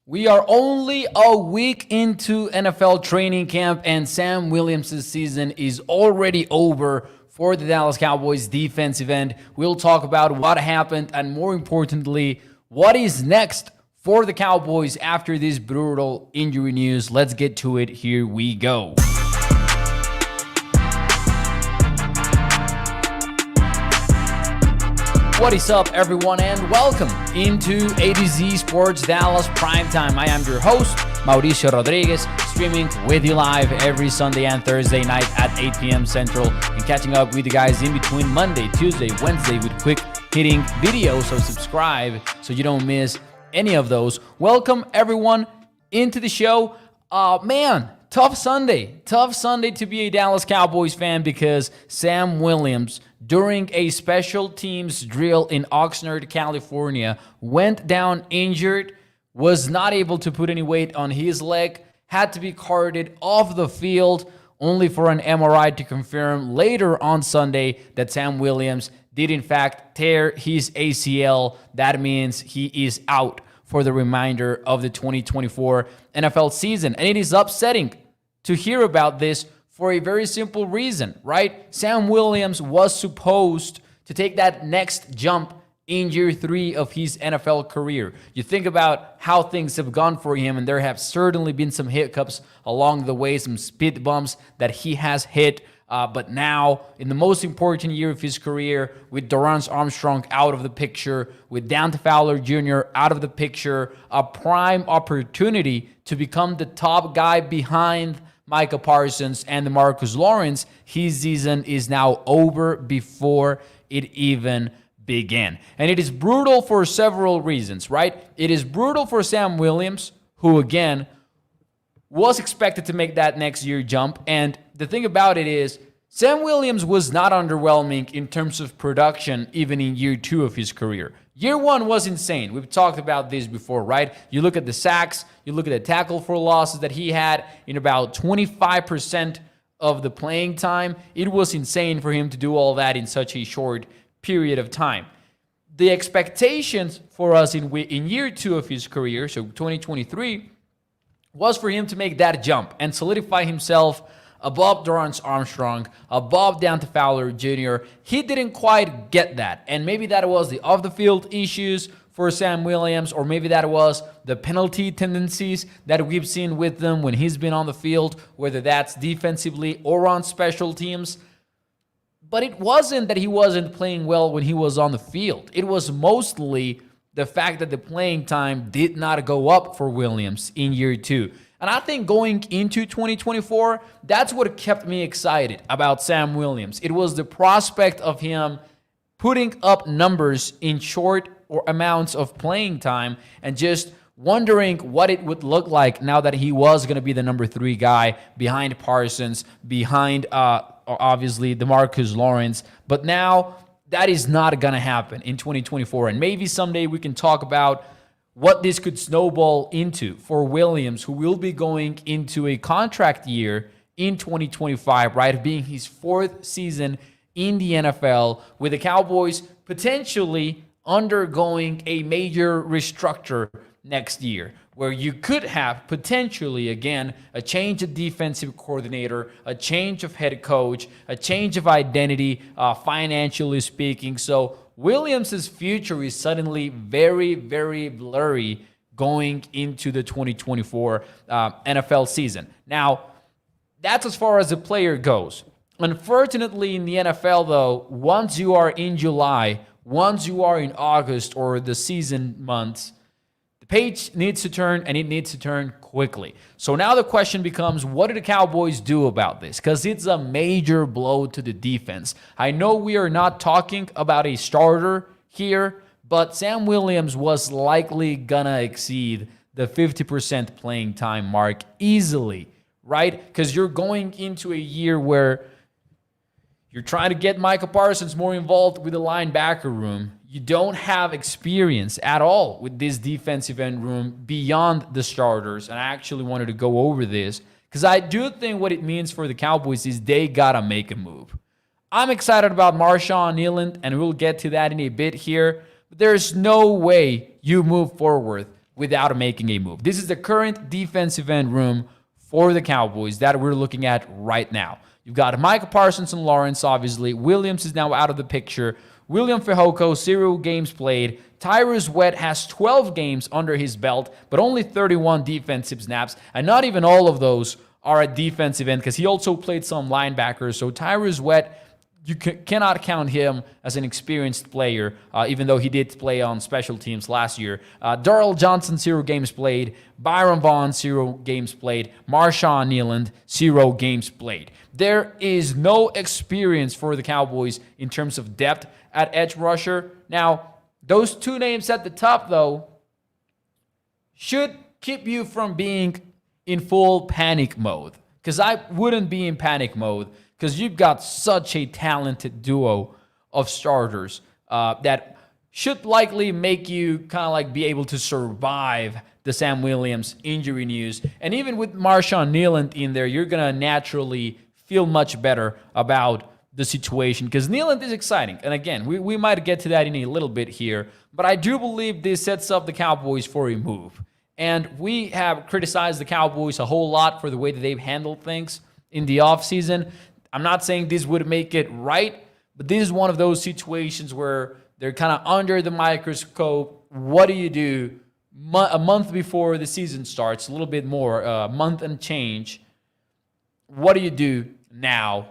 We are only a week into NFL training camp, and Sam Williams' season is already over for the Dallas Cowboys defensive end. We'll talk about what happened and, more importantly, what is next for the Cowboys after this brutal injury news. Let's get to it. Here we go. What is up, everyone, and welcome into A to Z Sports Dallas Primetime. I am your host, Mauricio Rodriguez, streaming with you live every Sunday and Thursday night at 8 p.m. Central, and catching up with you guys in between Monday, Tuesday, Wednesday with quick hitting videos. So subscribe so you don't miss any of those. Welcome, everyone, into the show. Tough Sunday to be a Dallas Cowboys fan because Sam Williams, during a special teams drill in Oxnard, California, went down injured, was not able to put any weight on his leg, had to be carted off the field, only for an MRI to confirm later on Sunday that Sam Williams did in fact tear his ACL. That means he is out for the remainder of the 2024 NFL season. And it is upsetting to hear about this for a very simple reason, right? Sam Williams was supposed to take that next jump in year 3 of his NFL career. You think about how things have gone for him, and there have certainly been some hiccups along the way, some speed bumps that he has hit. But now, in the most important year of his career, with Dorrance Armstrong out of the picture, with Dante Fowler Jr. out of the picture, a prime opportunity to become the top guy behind Micah Parsons and DeMarcus Lawrence, his season is now over before it even began. And it is brutal for several reasons, right? It is brutal for Sam Williams, who, again, was expected to make that next year jump. And the thing about it is, Sam Williams was not underwhelming in terms of production even in year 2 of his career. Year 1 was insane. We've talked about this before, right? You look at the sacks, you look at the tackle for losses that he had in about 25% of the playing time. It was insane for him to do all that in such a short period of time. The expectations for us in year 2 of his career, so 2023, was for him to make that jump and solidify himself above Dorrance Armstrong, above Dante Fowler Jr. He didn't quite get that. And maybe that was the off-the-field issues for Sam Williams, or maybe that was the penalty tendencies that we've seen with them when he's been on the field, whether that's defensively or on special teams. But it wasn't that he wasn't playing well when he was on the field. It was mostly the fact that the playing time did not go up for Williams in year 2. And I think going into 2024, that's what kept me excited about Sam Williams. It was the prospect of him putting up numbers in short or amounts of playing time and just wondering what it would look like now that he was going to be the number 3 guy behind Parsons, behind obviously DeMarcus Lawrence. But now that is not going to happen in 2024. And maybe someday we can talk about what this could snowball into for Williams, who will be going into a contract year in 2025, right? Being his 4th season in the NFL, with the Cowboys potentially undergoing a major restructure next year, where you could have potentially, again, a change of defensive coordinator, a change of head coach, a change of identity, financially speaking. So Williams' future is suddenly very, very blurry going into the 2024 NFL season. Now, that's as far as the player goes. Unfortunately, in the NFL, though, once you are in July, once you are in August or the season months, the page needs to turn, and it needs to turn quickly. So now the question becomes, what do the Cowboys do about this? Because it's a major blow to the defense. I know we are not talking about a starter here, but Sam Williams was likely gonna exceed the 50% playing time mark easily, right? Because you're going into a year where you're trying to get Micah Parsons more involved with the linebacker room. You don't have experience at all with this defensive end room beyond the starters. And I actually wanted to go over this because I do think what it means for the Cowboys is they got to make a move. I'm excited about Marshawn Nyland, and we'll get to that in a bit here. But there's no way you move forward without making a move. This is the current defensive end room for the Cowboys that we're looking at right now. You've got Micah Parsons and Lawrence, obviously. Williams is now out of the picture. William Fehoko, 0 games played. Tyrus Wett has 12 games under his belt, but only 31 defensive snaps. And not even all of those are at defensive end because he also played some linebackers. So Tyrus Wett, you cannot count him as an experienced player, even though he did play on special teams last year. Darrell Johnson, 0 games played. Byron Vaughn, 0 games played. Marshawn Nealand, 0 games played. There is no experience for the Cowboys in terms of depth at edge rusher. Now, those 2 names at the top, though, should keep you from being in full panic mode. Because I wouldn't be in panic mode because you've got such a talented duo of starters that should likely make you kind of like be able to survive the Sam Williams injury news. And even with Marshawn Nealand in there, you're going to naturally feel much better about the situation because Nealand is exciting. And again, we might get to that in a little bit here, but I do believe this sets up the Cowboys for a move. And we have criticized the Cowboys a whole lot for the way that they've handled things in the offseason. I'm not saying this would make it right, but this is one of those situations where they're kind of under the microscope. What do you do a month before the season starts, a little bit more, a month and change? What do you do now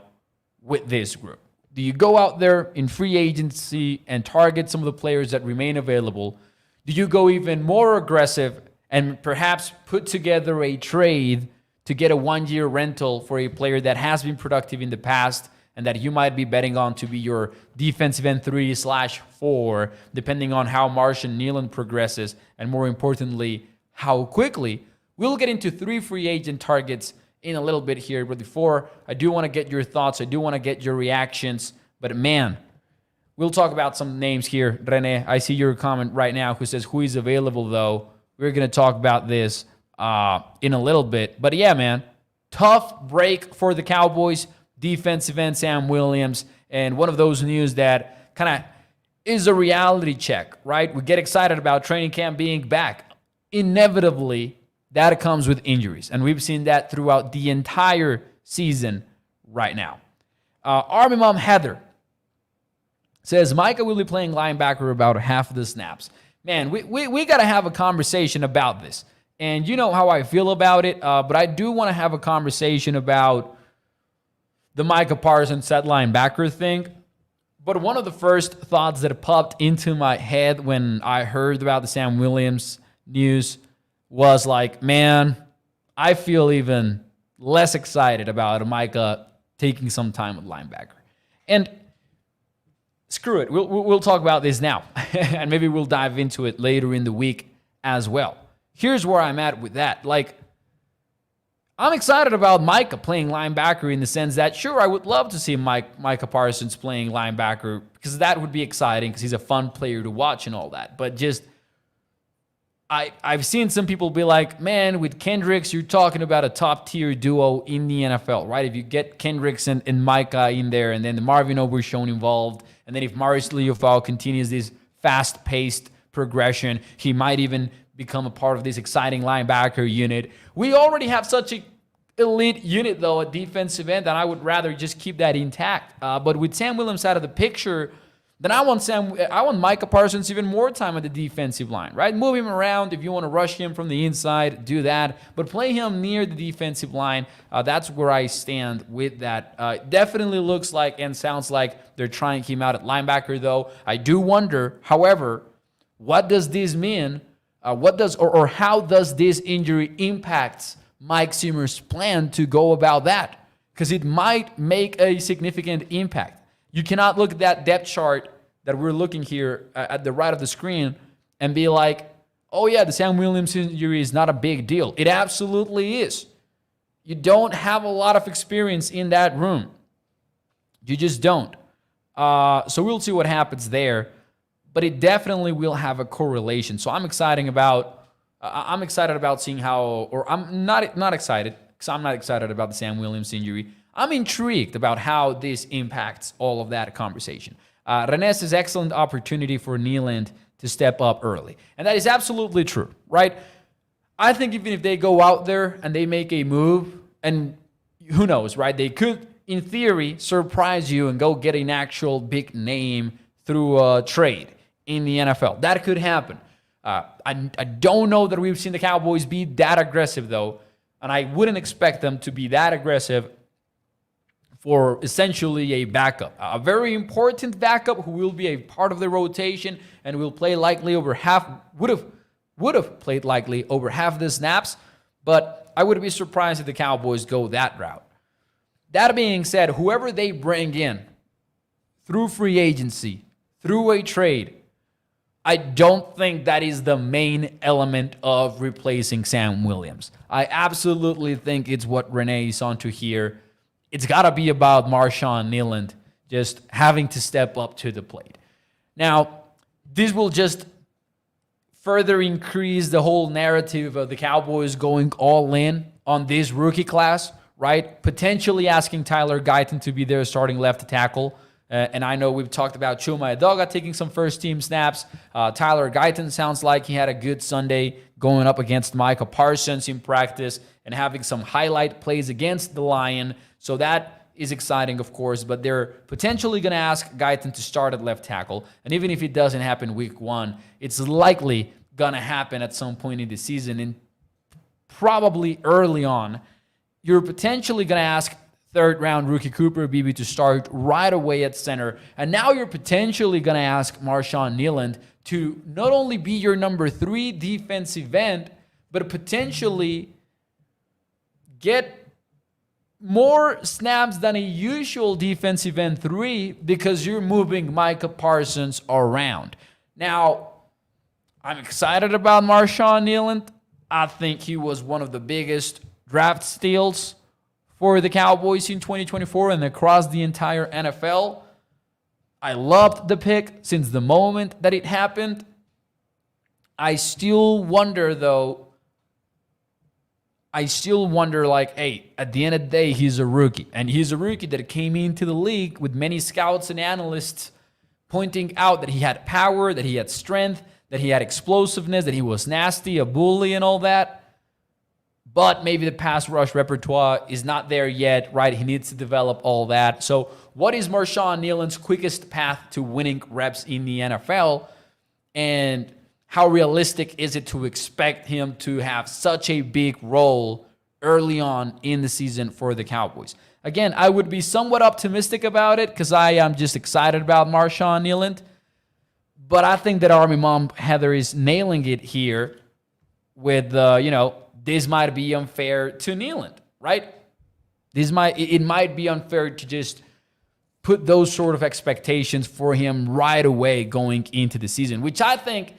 with this group? Do you go out there in free agency and target some of the players that remain available? Do you go even more aggressive and perhaps put together a trade to get a 1-year rental for a player that has been productive in the past and that you might be betting on to be your defensive end 3/4, depending on how Marshawn Nealand progresses, and more importantly, how quickly? We'll get into 3 free agent targets in a little bit here, but before, I do want to get your thoughts. I do want to get your reactions. But man, we'll talk about some names here. Rene, I see your comment right now who says, who is available though? We're going to talk about this in a little bit. But yeah, man, tough break for the Cowboys. Defensive end Sam Williams. And one of those news that kind of is a reality check, right? We get excited about training camp being back. Inevitably, that comes with injuries. And we've seen that throughout the entire season right now. Army Mom Heather says, Micah will be playing linebacker about half of the snaps. Man, we got to have a conversation about this. And you know how I feel about it, but I do want to have a conversation about the Micah Parsons at linebacker thing. But one of the first thoughts that popped into my head when I heard about the Sam Williams news was like, man, I feel even less excited about Micah taking some time with linebacker. And screw it, we'll talk about this now. And maybe we'll dive into it later in the week as well. Here's where I'm at with that. Like, I'm excited about Micah playing linebacker in the sense that, sure, I would love to see Micah Parsons playing linebacker because that would be exciting because he's a fun player to watch and all that. But just, I've seen some people be like, man, with Kendricks, you're talking about a top-tier duo in the NFL, right? If you get Kendricks and Micah in there and then the Marvin Overshown involved, and then if Maurice Leofau continues this fast-paced progression, he might even become a part of this exciting linebacker unit. We already have such an elite unit, though, at defensive end, and I would rather just keep that intact. But with Sam Williams out of the picture, then I want Micah Parsons even more time at the defensive line, right? Move him around. If you want to rush him from the inside, do that. But play him near the defensive line. That's where I stand with that. Definitely looks like and sounds like they're trying him out at linebacker, though. I do wonder, however, what does this mean? How does this injury impact Mike Zimmer's plan to go about that? Because it might make a significant impact. You cannot look at that depth chart that we're looking here at the right of the screen and be like, oh yeah, the Sam Williams injury is not a big deal. It absolutely is. You don't have a lot of experience in that room. You just don't. So we'll see what happens there. But it definitely will have a correlation. So I'm excited about seeing how, or I'm not excited, because I'm not excited about the Sam Williams injury. I'm intrigued about how this impacts all of that conversation. René says, excellent opportunity for Nealand to step up early. And that is absolutely true, right? I think even if they go out there and they make a move, and who knows, right? They could, in theory, surprise you and go get an actual big name through a trade in the NFL. That could happen. I don't know that we've seen the Cowboys be that aggressive, though, and I wouldn't expect them to be that aggressive for essentially a backup. A very important backup who will be a part of the rotation and will play likely over half, would have played likely over half the snaps, but I would be surprised if the Cowboys go that route. That being said, whoever they bring in through free agency, through a trade, I don't think that is the main element of replacing Sam Williams. I absolutely think it's what Renee is onto here. It's got to be about Marshawn Nyland just having to step up to the plate. Now, this will just further increase the whole narrative of the Cowboys going all in on this rookie class, right? Potentially asking Tyler Guyton to be their starting left tackle. And I know we've talked about Chuma Edoga taking some first-team snaps. Tyler Guyton sounds like he had a good Sunday going up against Micah Parsons in practice and having some highlight plays against the Lion. So that is exciting, of course, but they're potentially going to ask Guyton to start at left tackle. And even if it doesn't happen week 1, it's likely going to happen at some point in the season, and probably early on. You're potentially going to ask third-round rookie Cooper Beebe to start right away at center. And now you're potentially going to ask Marshawn Nyland to not only be your number 3 defensive end, but potentially get more snaps than a usual defensive end 3 because you're moving Micah Parsons around. Now, I'm excited about Marshawn Nyland. I think he was one of the biggest draft steals for the Cowboys in 2024 and across the entire NFL. I loved the pick since the moment that it happened. I still wonder, like, hey, at the end of the day, he's a rookie. And he's a rookie that came into the league with many scouts and analysts pointing out that he had power, that he had strength, that he had explosiveness, that he was nasty, a bully, and all that. But maybe the pass rush repertoire is not there yet, right? He needs to develop all that. So what is Marshawn Nyland's quickest path to winning reps in the NFL? And how realistic is it to expect him to have such a big role early on in the season for the Cowboys? Again, I would be somewhat optimistic about it because I am just excited about Marshawn Nyland. But I think that Army Mom Heather is nailing it here with, this might be unfair to Nyland, right? It might be unfair to just put those sort of expectations for him right away going into the season, which I think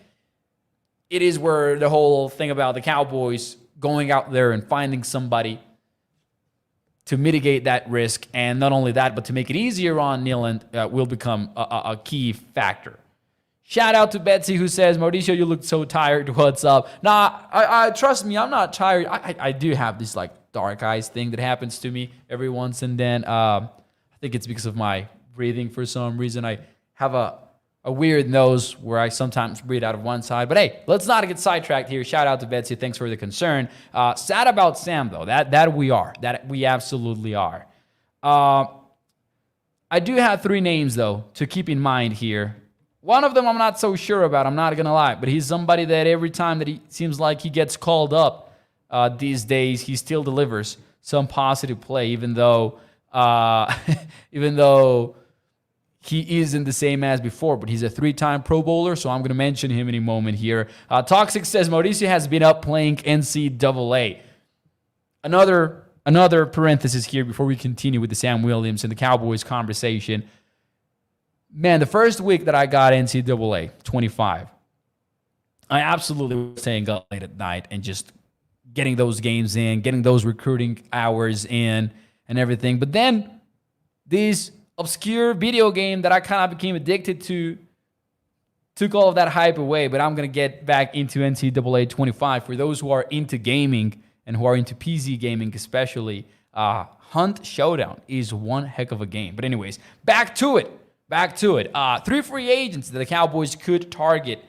it is where the whole thing about the Cowboys going out there and finding somebody to mitigate that risk, and not only that, but to make it easier on Nyland will become a key factor. Shout out to Betsy who says, Mauricio, you look so tired. What's up? Nah, I trust me, I'm not tired. I do have this like dark eyes thing that happens to me every once and then. I think it's because of my breathing for some reason. I have a weird nose where I sometimes breathe out of one side. But hey, let's not get sidetracked here. Shout out to Betsy. Thanks for the concern. Sad about Sam, though. That we are. That we absolutely are. I do have 3 names, though, to keep in mind here. One of them I'm not so sure about, I'm not going to lie, but he's somebody that every time that he seems like he gets called up these days, he still delivers some positive play, even though he isn't the same as before, but he's a 3-time Pro Bowler, so I'm going to mention him in a moment here. Toxic says, Mauricio has been up playing NCAA. Another parenthesis here before we continue with the Sam Williams and the Cowboys conversation. Man, the first week that I got NCAA 25, I absolutely was staying up late at night and just getting those games in, getting those recruiting hours in and everything. But then this obscure video game that I kind of became addicted to took all of that hype away. But I'm going to get back into NCAA 25. For those who are into gaming and who are into PC gaming especially, Hunt Showdown is one heck of a game. But anyways, back to it. 3 free agents that the Cowboys could target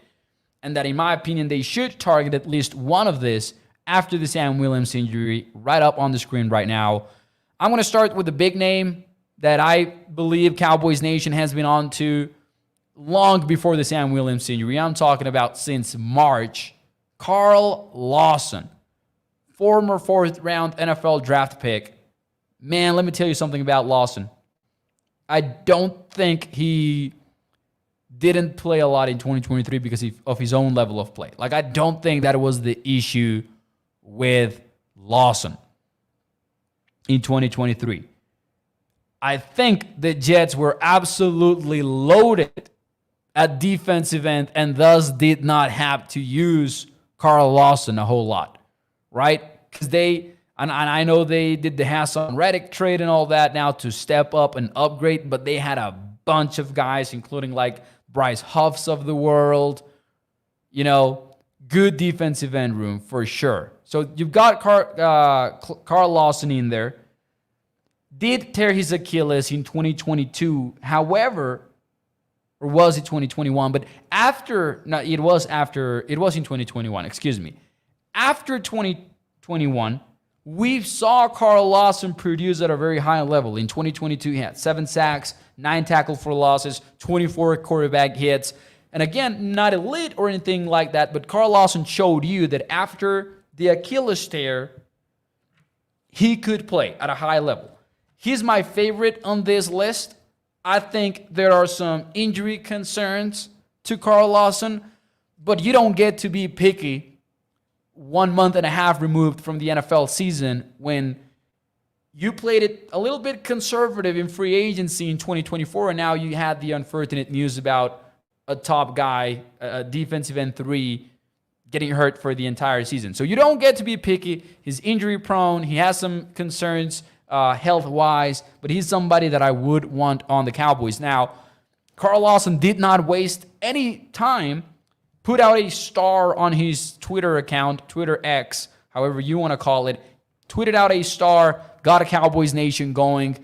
and that, in my opinion, they should target at least one of this after the Sam Williams injury, right up on the screen right now. I'm going to start with the big name that I believe Cowboys Nation has been on to long before the Sam Williams injury. I'm talking about since March. Carl Lawson, former 4th-round NFL draft pick. Man, let me tell you something about Lawson. I don't think he didn't play a lot in 2023 because of his own level of play. Like, I don't think that was the issue with Lawson in 2023. I think the Jets were absolutely loaded at defensive end and thus did not have to use Carl Lawson a whole lot, right? Because and I know they did the Hassan Reddick trade and all that now to step up and upgrade, but they had a bunch of guys, including like Bryce Huffs of the world, good defensive end room for sure. So you've got Carl Lawson in there. Did tear his Achilles in 2022. However, or was it 2021? But it was in 2021, excuse me. After 2021, we saw Carl Lawson produce at a very high level. In 2022, he had 7 sacks, 9 tackles for losses, 24 quarterback hits. And again, not elite or anything like that, but Carl Lawson showed you that after the Achilles tear, he could play at a high level. He's my favorite on this list. I think there are some injury concerns to Carl Lawson, but you don't get to be picky 1 month and a half removed from the NFL season when you played it a little bit conservative in free agency in 2024, and now you had the unfortunate news about a top guy, a defensive end 3, getting hurt for the entire season. So you don't get to be picky. He's injury prone. He has some concerns health-wise, but he's somebody that I would want on the Cowboys. Now, Carl Lawson did not waste any time, put out a star on his Twitter account, Twitter X, however you want to call it, tweeted out a star, got a Cowboys Nation going.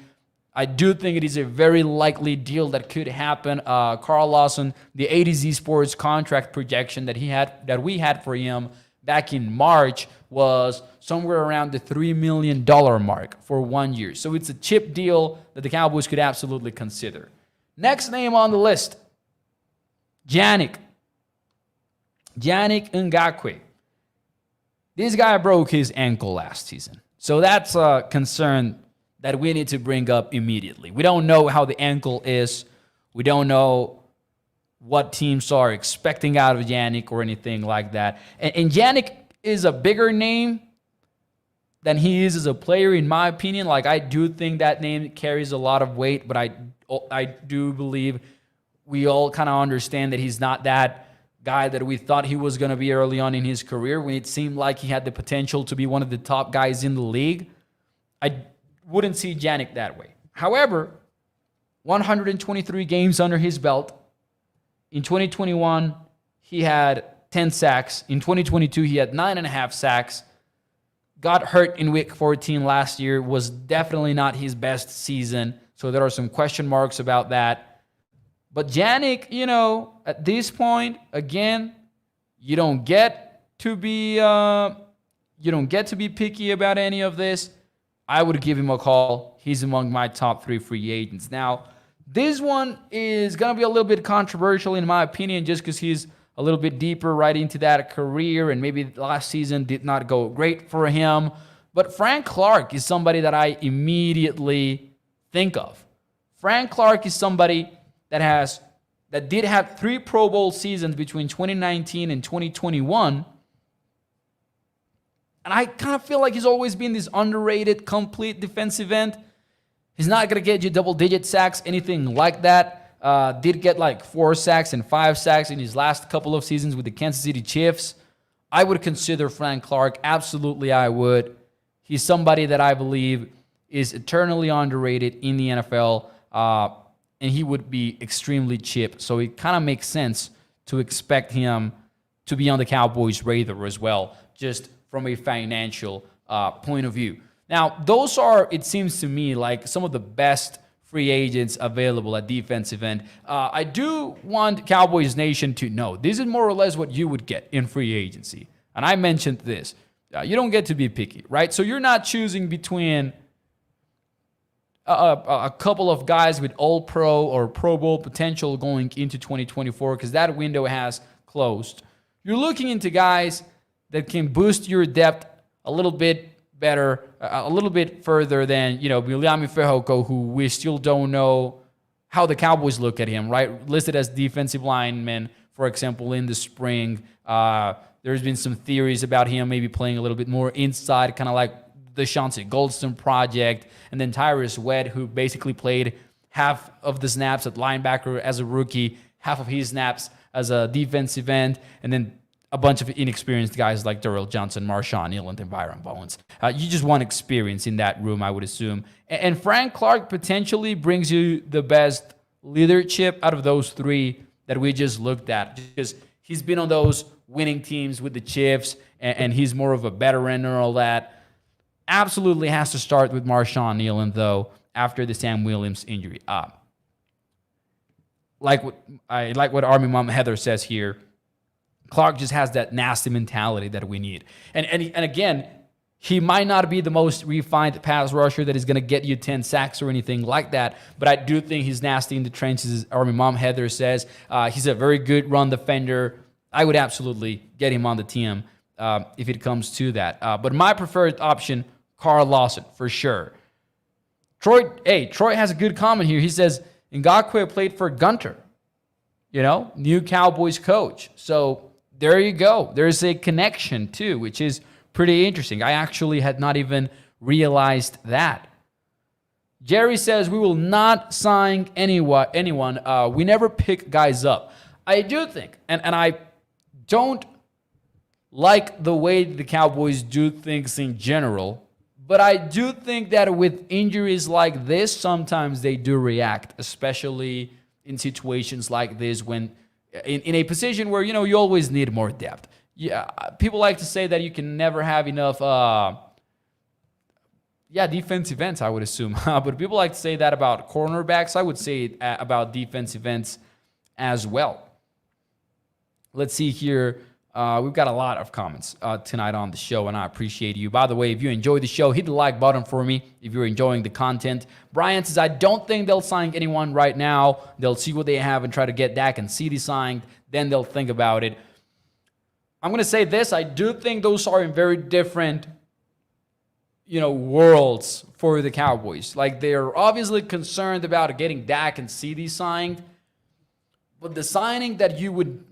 I do think it is a very likely deal that could happen. Carl Lawson, the A to Z Sports contract projection that we had for him back in March was somewhere around the $3 million mark for 1 year. So it's a cheap deal that the Cowboys could absolutely consider. Next name on the list, Yannick Ngakoue. This guy broke his ankle last season. So that's a concern that we need to bring up immediately. We don't know how the ankle is. We don't know what teams are expecting out of Yannick or anything like that. And Yannick is a bigger name than he is as a player, in my opinion. Like, I do think that name carries a lot of weight, but I do believe we all kind of understand that he's not that guy that we thought he was going to be early on in his career when it seemed like he had the potential to be one of the top guys in the league. I wouldn't see Yannick that way. However, 123 games under his belt. In 2021, he had 10 sacks. In 2022, he had 9.5 sacks. Got hurt in week 14 last year. Was definitely not his best season. So there are some question marks about that. But Yannick, at this point, again, you don't get to be picky about any of this. I would give him a call. He's among my top 3 free agents. Now, this one is going to be a little bit controversial in my opinion, just because he's a little bit deeper right into that career, and maybe last season did not go great for him. But Frank Clark is somebody that I immediately think of. Frank Clark is somebody that did have 3 Pro Bowl seasons between 2019 and 2021. And I kind of feel like he's always been this underrated, complete defensive end. He's not going to get you double-digit sacks, anything like that. Did get like 4 sacks and 5 sacks in his last couple of seasons with the Kansas City Chiefs. I would consider Frank Clark. Absolutely, I would. He's somebody that I believe is eternally underrated in the NFL, and he would be extremely cheap. So it kind of makes sense to expect him to be on the Cowboys' radar as well, just from a financial point of view. Now, those are, it seems to me, like some of the best free agents available at defensive end. I do want Cowboys Nation to know this is more or less what you would get in free agency. And I mentioned this. You don't get to be picky, right? So you're not choosing between a couple of guys with All-Pro or Pro Bowl potential going into 2024 because that window has closed. You're looking into guys that can boost your depth a little bit better, a little bit further than, Viliami Fehoko, who we still don't know how the Cowboys look at him, right? Listed as defensive lineman, for example, in the spring. There's been some theories about him maybe playing a little bit more inside, kind of like the Chauncey Goldstone project, and then Tyrus Webb, who basically played half of the snaps at linebacker as a rookie, half of his snaps as a defensive end, and then a bunch of inexperienced guys like Darrell Johnson, Marshawn Eland, and Byron Bowens. You just want experience in that room, I would assume. And Frank Clark potentially brings you the best leadership out of those three that we just looked at, because he's been on those winning teams with the Chiefs, and he's more of a veteran and all that. Absolutely has to start with Marshawn Eland, though, after the Sam Williams injury. Like what Army Mom Heather says here, Clark just has that nasty mentality that we need. And again, he might not be the most refined pass rusher that is going to get you 10 sacks or anything like that, but I do think he's nasty in the trenches, as Army Mom Heather says. He's a very good run defender. I would absolutely get him on the team if it comes to that. But my preferred option, Carl Lawson, for sure. Troy has a good comment here. He says, Ngakoue played for Gunter, new Cowboys coach. So there you go. There's a connection, too, which is pretty interesting. I actually had not even realized that. Jerry says, we will not sign anyone. We never pick guys up. I do think, and I don't like the way the Cowboys do things in general, but I do think that with injuries like this, sometimes they do react, especially in situations like this when in a position where, you always need more depth. Yeah, people like to say that you can never have enough defensive ends, I would assume. But people like to say that about cornerbacks. I would say it about defensive ends as well. Let's see here. We've got a lot of comments tonight on the show, and I appreciate you. By the way, if you enjoy the show, hit the like button for me if you're enjoying the content. Brian says, I don't think they'll sign anyone right now. They'll see what they have and try to get Dak and CD signed. Then they'll think about it. I'm going to say this. I do think those are in very different, worlds for the Cowboys. Like, they're obviously concerned about getting Dak and CD signed, but the signing that you would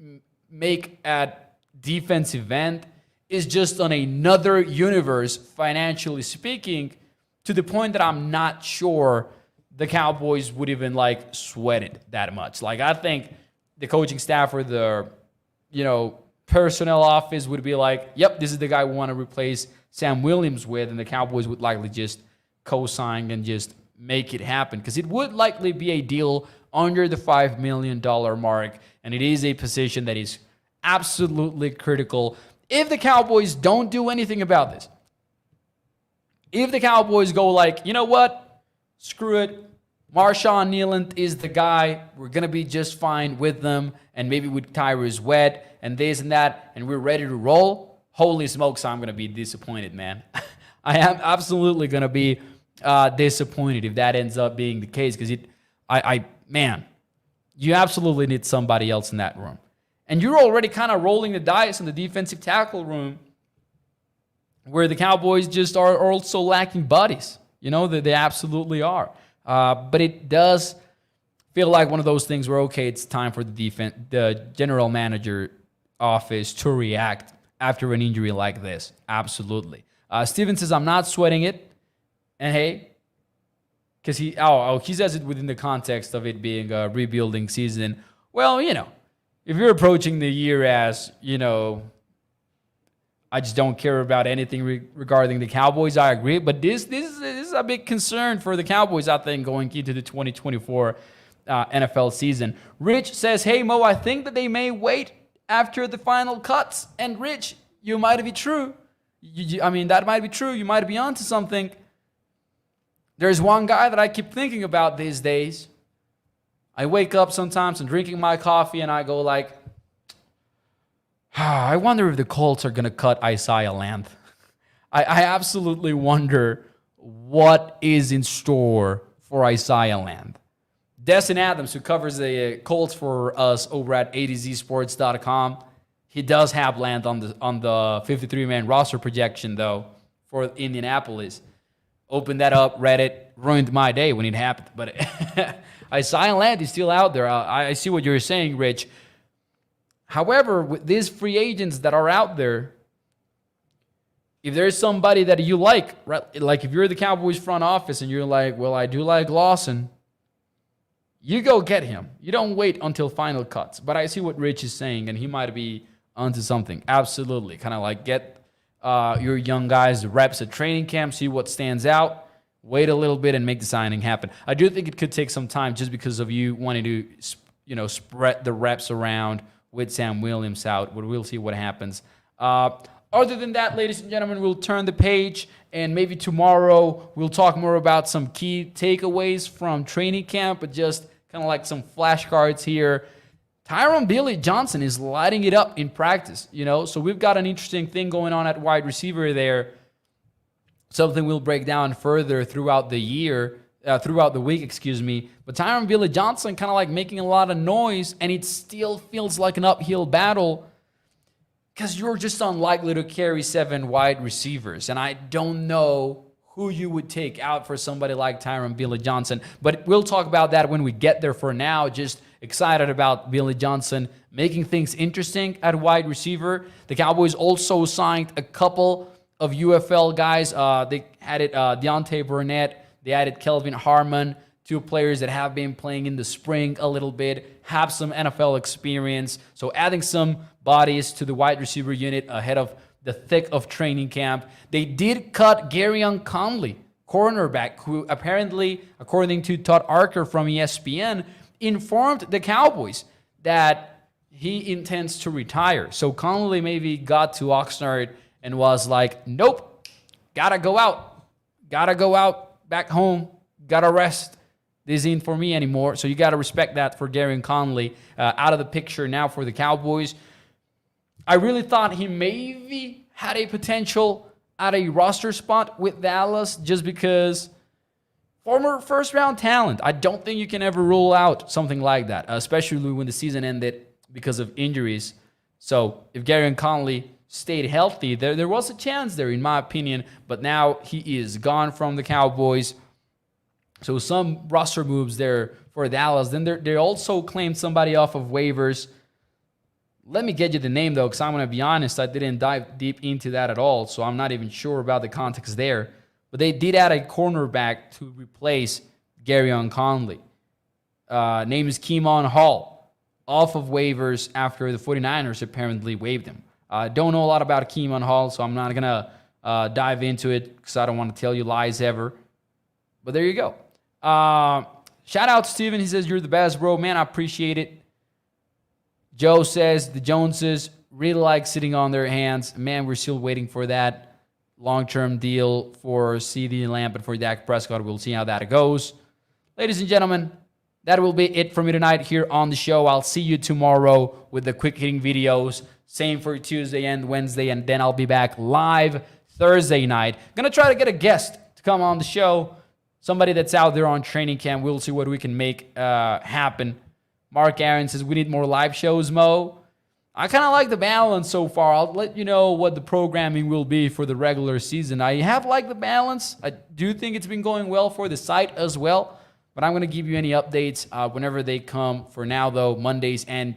make at defensive end is just on another universe, financially speaking, to the point that I'm not sure the Cowboys would even sweat it that much. I think the coaching staff or the, personnel office would be like, yep, this is the guy we want to replace Sam Williams with, and the Cowboys would likely just co-sign and just make it happen, because it would likely be a deal under the $5 million mark, and it is a position that is absolutely critical. If the Cowboys don't do anything about this, if the Cowboys go you know what, screw it, Marshawn Eland is the guy, we're going to be just fine with them, and maybe with Tyrus Webb and this and that, and we're ready to roll, holy smokes, I'm going to be disappointed, man. I am absolutely going to be disappointed if that ends up being the case, because you absolutely need somebody else in that room. And you're already kind of rolling the dice in the defensive tackle room, where the Cowboys just are also lacking bodies. They absolutely are. But it does feel like one of those things where, okay, it's time for the general manager office to react after an injury like this. Absolutely. Steven says, I'm not sweating it. And hey, because he says it within the context of it being a rebuilding season. Well, if you're approaching the year as, I just don't care about anything regarding the Cowboys, I agree. But this is a big concern for the Cowboys, I think, going into the 2024 NFL season. Rich says, hey, Mo, I think that they may wait after the final cuts. And Rich, you might be true. That might be true. You might be onto something. There's one guy that I keep thinking about these days. I wake up sometimes and drinking my coffee and I go like, I wonder if the Colts are going to cut Isaiah Land. I absolutely wonder what is in store for Isaiah Land. Destin Adams, who covers the Colts for us over at ADZsports.com, he does have Land on the 53-man roster projection, though, for Indianapolis. Opened that up, read it, ruined my day when it happened. But Isaiah Land is still out there. I see what you're saying, Rich. However, with these free agents that are out there, if there's somebody that you like, right, like if you're the Cowboys front office and you're like, well, I do like Lawson, you go get him. You don't wait until final cuts. But I see what Rich is saying, and he might be onto something. Absolutely. Kind of like get your young guys the reps at training camp, see what stands out, wait a little bit, and make the signing happen. I do think it could take some time just because of you wanting to, spread the reps around with Sam Williams out, but we'll see what happens. Other than that, ladies and gentlemen, we'll turn the page, and maybe tomorrow we'll talk more about some key takeaways from training camp, but just kind of like some flashcards here. Tyron Billy Johnson is lighting it up in practice, so we've got an interesting thing going on at wide receiver there. Something we'll break down further throughout the week. But Tyron Billy Johnson kind of like making a lot of noise, and it still feels like an uphill battle because you're just unlikely to carry 7 wide receivers. And I don't know who you would take out for somebody like Tyron Billy Johnson. But we'll talk about that when we get there. For now, just excited about Billy Johnson making things interesting at wide receiver. The Cowboys also signed a couple of UFL guys. They added Deontay Burnett. They added Kelvin Harmon, 2 players that have been playing in the spring a little bit, have some NFL experience. So adding some bodies to the wide receiver unit ahead of the thick of training camp. They did cut Garyon Conley, cornerback, who apparently, according to Todd Archer from ESPN, informed the Cowboys that he intends to retire. So Conley maybe got to Oxnard and was like, nope, gotta go out, back home, gotta rest. This ain't for me anymore. So you gotta respect that for Garyon Conley. Out of the picture now for the Cowboys. I really thought he maybe had a potential at a roster spot with Dallas just because former first-round talent. I don't think you can ever rule out something like that, especially when the season ended because of injuries. So if Garyon Conley stayed healthy, there was a chance there, in my opinion, but now he is gone from the Cowboys. So some roster moves there for Dallas. Then they also claimed somebody off of waivers. Let me get you the name, though, because I'm going to be honest, I didn't dive deep into that at all, so I'm not even sure about the context there. But they did add a cornerback to replace Garyon Conley. Name is Keemon Hall, off of waivers after the 49ers apparently waived him. Don't know a lot about Keemon Hall, so I'm not going to dive into it because I don't want to tell you lies ever. But there you go. Shout out to Steven. He says, you're the best, bro. Man, I appreciate it. Joe says the Joneses really like sitting on their hands. Man, we're still waiting for that long-term deal for CeeDee Lamb and for Dak Prescott. We'll see how that goes. Ladies and gentlemen, that will be it for me tonight here on the show. I'll see you tomorrow with the quick-hitting videos. Same for Tuesday and Wednesday, and then I'll be back live Thursday night. Going to try to get a guest to come on the show. Somebody that's out there on training camp. We'll see what we can make happen. Mark Aaron says, we need more live shows, Mo. I kind of like the balance so far. I'll let you know what the programming will be for the regular season. I have liked the balance. I do think it's been going well for the site as well. But I'm going to give you any updates whenever they come. For now, though, Mondays and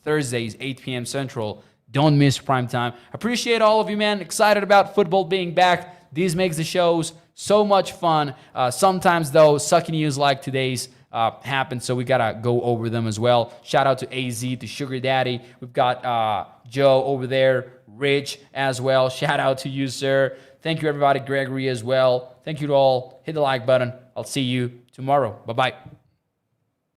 Thursdays, 8 p.m. Central. Don't miss prime time. Appreciate all of you, man. Excited about football being back. These makes the shows so much fun. Sometimes, though, sucky news like today's happen, so we gotta go over them as well. Shout out to AZ, to Sugar Daddy. We've got Joe over there, Rich as well. Shout out to you, sir. Thank you, everybody. Gregory as well. Thank you to all. Hit the like button. I'll see you tomorrow. Bye-bye.